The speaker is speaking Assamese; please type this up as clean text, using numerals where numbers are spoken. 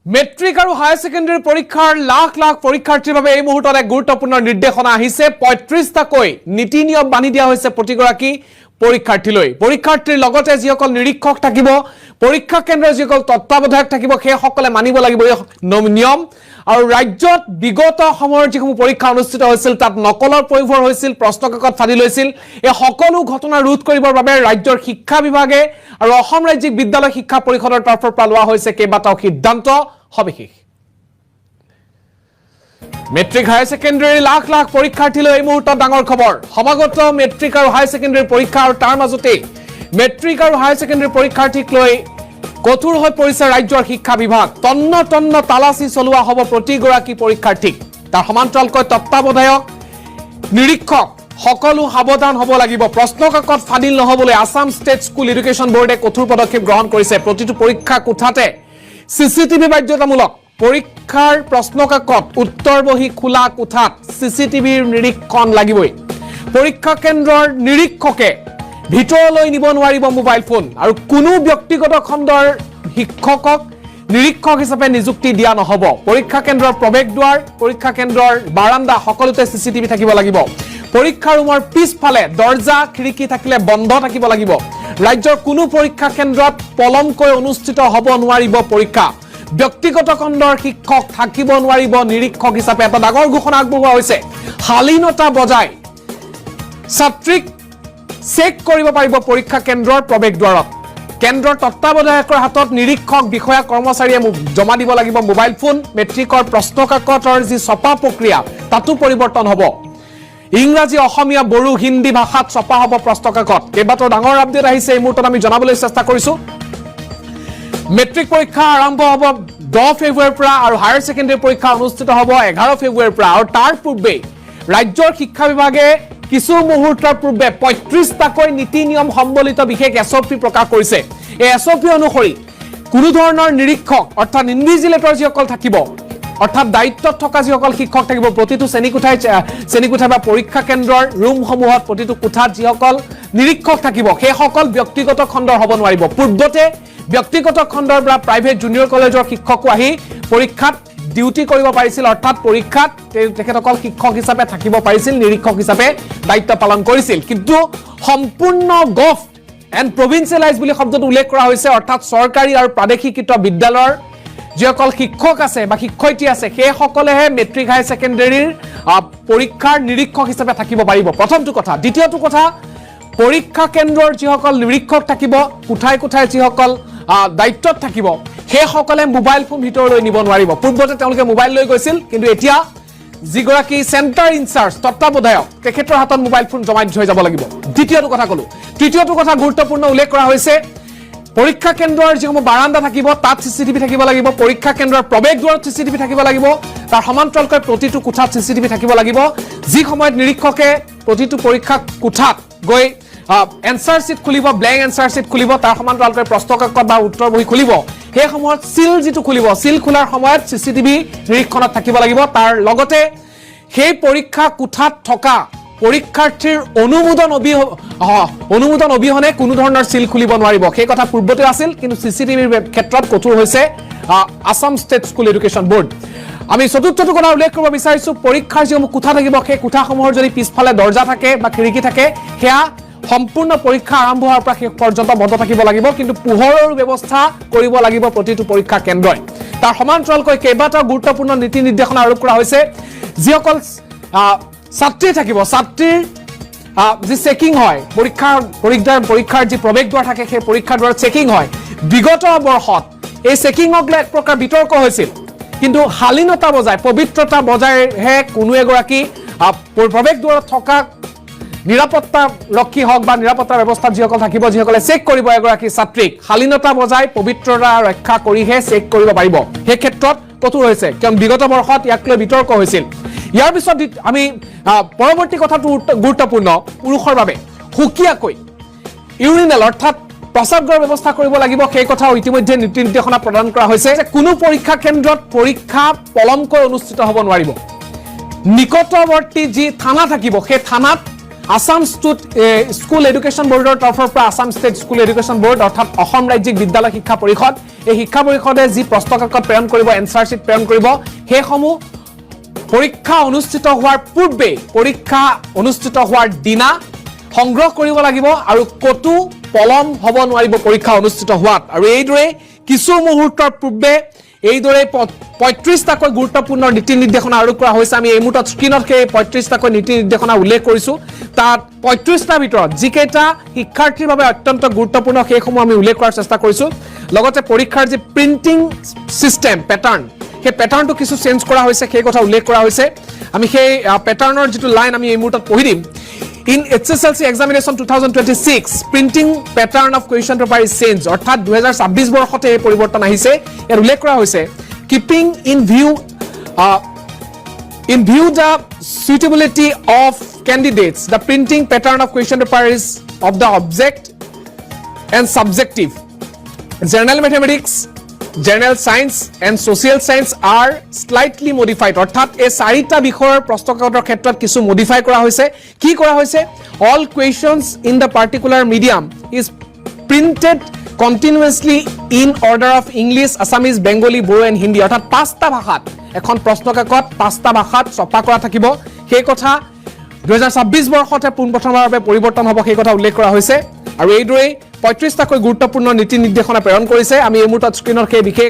মেট্ৰিক আৰু হায়াৰ ছেকেণ্ডাৰী পৰীক্ষাৰ লাখ লাখ পৰীক্ষাৰ্থীৰ বাবে এই মুহূৰ্তত এক গুৰুত্বপূৰ্ণ নিৰ্দেশনা আহিছে ৩৫টাকৈ নীতি নিয়ম বান্ধি দিয়া হৈছে প্ৰতিগৰাকী পৰীক্ষাৰ্থীলৈ পৰীক্ষাৰ্থীৰ লগতে যিসকল নিৰীক্ষক থাকিব পৰীক্ষা কেন্দ্ৰৰ যিসকল তত্ত্বাৱধায়ক থাকিব সেই সকলে মানিব লাগিব এই নিয়ম আৰু ৰাজ্যত বিগত সময়ৰ যিসমূহ পৰীক্ষা অনুষ্ঠিত হৈছিল তাত নকলৰ প্ৰয়োভৰ হৈছিল প্ৰশ্নকাকত ফাদি লৈছিল এই সকলো ঘটনা ৰোধ কৰিবৰ বাবে ৰাজ্যৰ শিক্ষা বিভাগে আৰু অসম ৰাজ্যিক বিদ্যালয় শিক্ষা পৰিষদৰ তৰফৰ পৰা লোৱা হৈছে কেইবাটাও সিদ্ধান্ত সবিশেষ matric higher secondary lakh lakh পৰীক্ষাৰ্থীলৈ এই মুহূৰ্তত ডাঙৰ খবৰ সমাগত মেট্ৰিক আৰু হায়াৰ ছেকেণ্ডাৰী পৰীক্ষা আৰু তাৰ মাজতে মেট্ৰিক আৰু হায়াৰ ছেকেণ্ডাৰী পৰীক্ষাৰ্থীক লৈ কঠোৰ হৈ পৰিছে ৰাজ্যৰ শিক্ষা বিভাগ তন্ন তন্ন তালাচি চলোৱা হ'ব প্ৰতিগৰাকী পৰীক্ষাৰ্থীক তাৰ সমান্তৰালকৈ তত্ত্বাৱধায়ক নিৰীক্ষক সকলো সাৱধান হ'ব লাগিব প্ৰশ্নকাকত ফাদিল নহবলৈ আসাম ষ্টেট স্কুল এডুকেশ্যন বোৰ্ডে কঠোৰ পদক্ষেপ গ্ৰহণ কৰিছে প্ৰতিটো পৰীক্ষা কোঠাতে সিসিটিভি বাধ্যতামূলক পৰীক্ষাৰ প্ৰশ্নকাকত উত্তৰ বহি খোলা কোঠাত সিসিটিভিৰ নিৰীক্ষণ লাগিবই পৰীক্ষা কেন্দ্ৰৰ নিৰীক্ষকে ভিতৰলৈ নিব নোৱাৰিব মোবাইল ফোন আৰু কোনো ব্যক্তিগত খণ্ডৰ শিক্ষকক নিৰীক্ষক হিচাপে নিযুক্তি দিয়া নহব পৰীক্ষা কেন্দ্ৰৰ প্ৰৱেশ দুৱাৰ পৰীক্ষা কেন্দ্ৰৰ বাৰান্দা সকলোতে সিসিটিভি থাকিব লাগিব পৰীক্ষা ৰুমৰ পিছফালে দৰ্জা খিৰিকী থাকিলে বন্ধ থাকিব লাগিব ৰাজ্যৰ কোনো পৰীক্ষা কেন্দ্ৰত পলমকৈ অনুষ্ঠিত হ'ব নোৱাৰিব পৰীক্ষা ব্যক্তিগত খণ্ডৰ শিক্ষক থাকিব নোৱাৰিব নিৰীক্ষক হিচাপে এটা ডাঙৰ ঘোষণা আগবঢ়োৱা হৈছে শালীনতা বজাই ছাত্ৰীক চেক কৰিব পাৰিব পৰীক্ষা কেন্দ্ৰৰ প্ৰৱেশ দ্বাৰত কেন্দ্ৰৰ তত্ত্বাৱধায়কৰ হাতত নিৰীক্ষক বিষয়া কৰ্মচাৰীয়ে জমা দিব লাগিব মোবাইল ফোন মেট্ৰিকৰ প্ৰশ্নকাকতৰ যি ছপা প্ৰক্ৰিয়া তাতো পৰিৱৰ্তন হ'ব ইংৰাজী অসমীয়া বড়ো হিন্দী ভাষাত ছপা হ'ব প্ৰশ্নকাকত কেইবাটাও ডাঙৰ আপডেট আহিছে এই মুহূৰ্তত আমি জনাবলৈ চেষ্টা কৰিছো মেট্ৰিক পৰীক্ষা আৰম্ভ হ'ব 10 ফেব্ৰুৱাৰীৰ পৰা আৰু হায়াৰ ছেকেণ্ডাৰী পৰীক্ষা অনুষ্ঠিত হ'ব 11 ফেব্ৰুৱাৰীৰ পৰা আৰু তাৰ পূৰ্বে ৰাজ্যৰ শিক্ষা বিভাগে কিছু মুহূৰ্তৰ পূৰ্বে ৩৫টাকৈ নীতি নিয়ম সম্বলিত বিশেষ এছঅপি প্ৰকাশ কৰিছে এই এছঅপি অনুসৰি কোনো ধৰণৰ নিৰীক্ষক অৰ্থাৎ ইনভিজিলেটৰ যিসকল থাকিব অৰ্থাৎ দায়িত্বত থকা যিসকল শিক্ষক থাকিব প্ৰতিটো শ্ৰেণীকোঠা বা পৰীক্ষা কেন্দ্ৰৰ ৰুমসমূহত প্ৰতিটো কোঠাত যিসকল নিৰীক্ষক থাকিব সেই সকল ব্যক্তিগত খণ্ডৰ হ'ব নোৱাৰিব পূৰ্বতে ব্যক্তিগত খণ্ডৰ বা প্ৰাইভেট জুনিয়ৰ কলেজৰ শিক্ষকো আহি পৰীক্ষাত ডিউটি কৰিব পাৰিছিল অৰ্থাৎ পৰীক্ষাত তেখেতসকল শিক্ষক হিচাপে থাকিব পাৰিছিল নিৰীক্ষক হিচাপে দায়িত্ব পালন কৰিছিল কিন্তু সম্পূৰ্ণ গভট এণ্ড প্ৰভিন্সিয়েলাইজ বুলি শব্দটো উল্লেখ কৰা হৈছে অৰ্থাৎ চৰকাৰী আৰু প্ৰাদেশিকৃত বিদ্যালয়ৰ যিসকল শিক্ষক আছে বা শিক্ষয়িত্ৰী আছে সেই সকলেহে মেট্ৰিক হায়াৰ ছেকেণ্ডাৰীৰ পৰীক্ষাৰ নিৰীক্ষক হিচাপে থাকিব পাৰিব প্ৰথমটো কথা দ্বিতীয়টো কথা পৰীক্ষা কেন্দ্ৰৰ যিসকল নিৰীক্ষক থাকিব কোঠাই কোঠাই যিসকল দায়িত্বত থাকিব সেই সকলে মোবাইল ফোন ভিতৰলৈ নিব নোৱাৰিব পূৰ্বতে তেওঁলোকে মোবাইল লৈ গৈছিল কিন্তু এতিয়া যিগৰাকী চেণ্টাৰ ইনচাৰ্জ তত্ত্বাৱধায়ক তেখেতৰ হাতত মোবাইল ফোন জমা দি থৈ যাব লাগিব দ্বিতীয়টো কথা ক'লো তৃতীয়টো কথা গুৰুত্বপূৰ্ণ উল্লেখ কৰা হৈছে পৰীক্ষা কেন্দ্ৰৰ যিসমূহ বাৰান্দা থাকিব তাত সিসিটিভি থাকিব লাগিব পৰীক্ষা কেন্দ্ৰৰ প্ৰৱেশ দ্বাৰত সিসিটিভি থাকিব লাগিব তাৰ সমান্তৰালকৈ প্ৰতিটো কোঠাত সিসিটিভি থাকিব লাগিব যি সময়ত নিৰীক্ষকে প্ৰতিটো পৰীক্ষা কোঠাত গৈ এনসাৰ শিট খুলিব ব্ল্যাঙ্ক এনসাৰ শিট খুলিব তাৰ সমান্তৰালকৈ প্ৰশ্নকাকত বা উত্তৰ বহি খুলিব সেই সময়ত সিল যিটো খুলিব সিল খোলাৰ সময়ত সিসিটিভি নিৰীক্ষণত থাকিব লাগিব তাৰ লগতে সেই পৰীক্ষা কোঠাত থকা পৰীক্ষাৰ্থীৰ অনুমোদন অবিহনে কোনো ধৰণৰ সিল খুলিব নোৱাৰিব সেই কথা পূৰ্বতে আছিল কিন্তু সিসিটিভিৰ ক্ষেত্ৰত কঠোৰ হৈছে Assam state school education board আমি চতুৰ্থটো কথা উল্লেখ কৰিব বিচাৰিছো পৰীক্ষাৰ যিসমূহ কোঠা থাকিব সেই কোঠাসমূহৰ যদি পিছফালে দৰ্জা থাকে বা খিৰিকী থাকে সেয়া সম্পূৰ্ণ পৰীক্ষা আৰম্ভ হোৱাৰ পৰা শেষ পৰ্যন্ত বন্ধ থাকিব লাগিব কিন্তু পোহৰৰ ব্যৱস্থা কৰিব লাগিব প্ৰতিটো পৰীক্ষা কেন্দ্ৰই তাৰ সমান্তৰালকৈ কেইবাটাও গুৰুত্বপূৰ্ণ নীতি নিৰ্দেশনা আৰোপ কৰা হৈছে যিসকল ছাত্ৰী থাকিব ছাত্ৰীৰ যি চেকিং হয় পৰীক্ষাৰ যি প্ৰৱেশ দ্বাৰ থাকে সেই পৰীক্ষা দ্বাৰত চেকিং হয় বিগত বৰ্ষত এই চেকিঙক লৈ এক প্ৰকাৰ বিতৰ্ক হৈছিল কিন্তু শালীনতা বজাই পবিত্ৰতা বজাইহে কোনো এগৰাকী প্ৰৱেশ দ্বাৰত থকা নিৰাপত্তা ৰক্ষী হওক বা নিৰাপত্তা ব্যৱস্থাত যিসকল থাকিব যিসকলে চেক কৰিব এগৰাকী ছাত্ৰীক শালীনতা বজাই পবিত্ৰতা ৰক্ষা কৰিহে চেক কৰিব পাৰিব সেই ক্ষেত্ৰত কঠোৰ হৈছে কাৰণ বিগত বৰ্ষত ইয়াক লৈ বিতৰ্ক হৈছিল ইয়াৰ পিছত আমি পৰৱৰ্তী কথাটো গুৰুত্বপূৰ্ণ পুৰুষৰ বাবে সুকীয়াকৈ ইউৰিনেল অৰ্থাৎ প্ৰস্ৰাৱগাৰৰ ব্যৱস্থা কৰিব লাগিব সেই কথাও ইতিমধ্যে নীতি নিৰ্দেশনা প্ৰদান কৰা হৈছে যে কোনো পৰীক্ষা কেন্দ্ৰত পৰীক্ষা পলমকৈ অনুষ্ঠিত হ'ব নোৱাৰিব নিকটৱৰ্তী যি থানা থাকিব সেই থানাত আসাম স্কুল এডুকেশ্যন বোৰ্ডৰ তৰফৰ পৰা Assam state school education board অৰ্থাৎ অসম ৰাজ্যিক বিদ্যালয় শিক্ষা পৰিষদ এই শিক্ষা পৰিষদে যি প্ৰশ্ন কাকত প্ৰেৰণ কৰিব এনসাৰ শিট প্ৰেৰণ কৰিব সেইসমূহ পৰীক্ষা অনুষ্ঠিত হোৱাৰ পূৰ্বে পৰীক্ষা অনুষ্ঠিত হোৱাৰ দিনা সংগ্ৰহ কৰিব লাগিব আৰু কতো পলম হ'ব নোৱাৰিব পৰীক্ষা অনুষ্ঠিত হোৱাত আৰু এইদৰে কিছু মুহূৰ্তৰ পূৰ্বে এইদৰে ৩৫টাকৈ গুৰুত্বপূৰ্ণ নীতি নিৰ্দেশনা আৰোপ কৰা হৈছে আমি এই মুহূৰ্তত স্ক্ৰীনত সেই ৩৫টাকৈ নীতি নিৰ্দেশনা উল্লেখ কৰিছো তাত ৩৫টাৰ ভিতৰত যিকেইটা শিক্ষাৰ্থীৰ বাবে অত্যন্ত গুৰুত্বপূৰ্ণ সেইসমূহ আমি উল্লেখ কৰাৰ চেষ্টা কৰিছো লগতে পৰীক্ষাৰ যি প্ৰিন্টিং সিস্টেম প্যাটাৰ্ন সেই প্যাটাৰ্নটো কিছু চেঞ্জ কৰা হৈছে সেই কথা উল্লেখ কৰা হৈছে আমি সেই প্যাটাৰ্নৰ যেটো লাইন আমি এই মুহূৰ্তত পঢ়ি দিম In HSLC examination 2026, printing pattern of question paper is changed. অর্থাৎ 2026 বৰ্ষতে এই পৰিৱৰ্তন আহিছে এৰ উল্লেখ কৰা হৈছে keeping in view the suitability of candidates. The printing pattern of question paper is of the object and subjective. General mathematics, general science and social science are slightly modified. অর্থাৎ এই চাৰিটা বিষয়ৰ প্ৰশ্নকাকতৰ ক্ষেত্ৰত কিছু মডিফাই কৰা হৈছে কি কৰা হৈছে all questions in the particular medium is printed continuously in order of English, Assamese, Bengali, Bodo and Hindi. অর্থাৎ পাঁচটা ভাষাত এখন প্ৰশ্নকাকত পাঁচটা ভাষাত ছপা কৰা থাকিব সেই কথা 2026 বৰ্ষতে পুনপ্ৰথমবাৰৰ বাবে পৰিৱৰ্তন হ'ব সেই কথা উল্লেখ কৰা হৈছে আৰু এইদৰে ৩৫টাকৈ গুৰুত্বপূৰ্ণ নীতি নিৰ্দেশনা প্ৰেৰণ কৰিছে আমি এই মুহূৰ্তত স্ক্ৰীনৰ সেই বিশেষ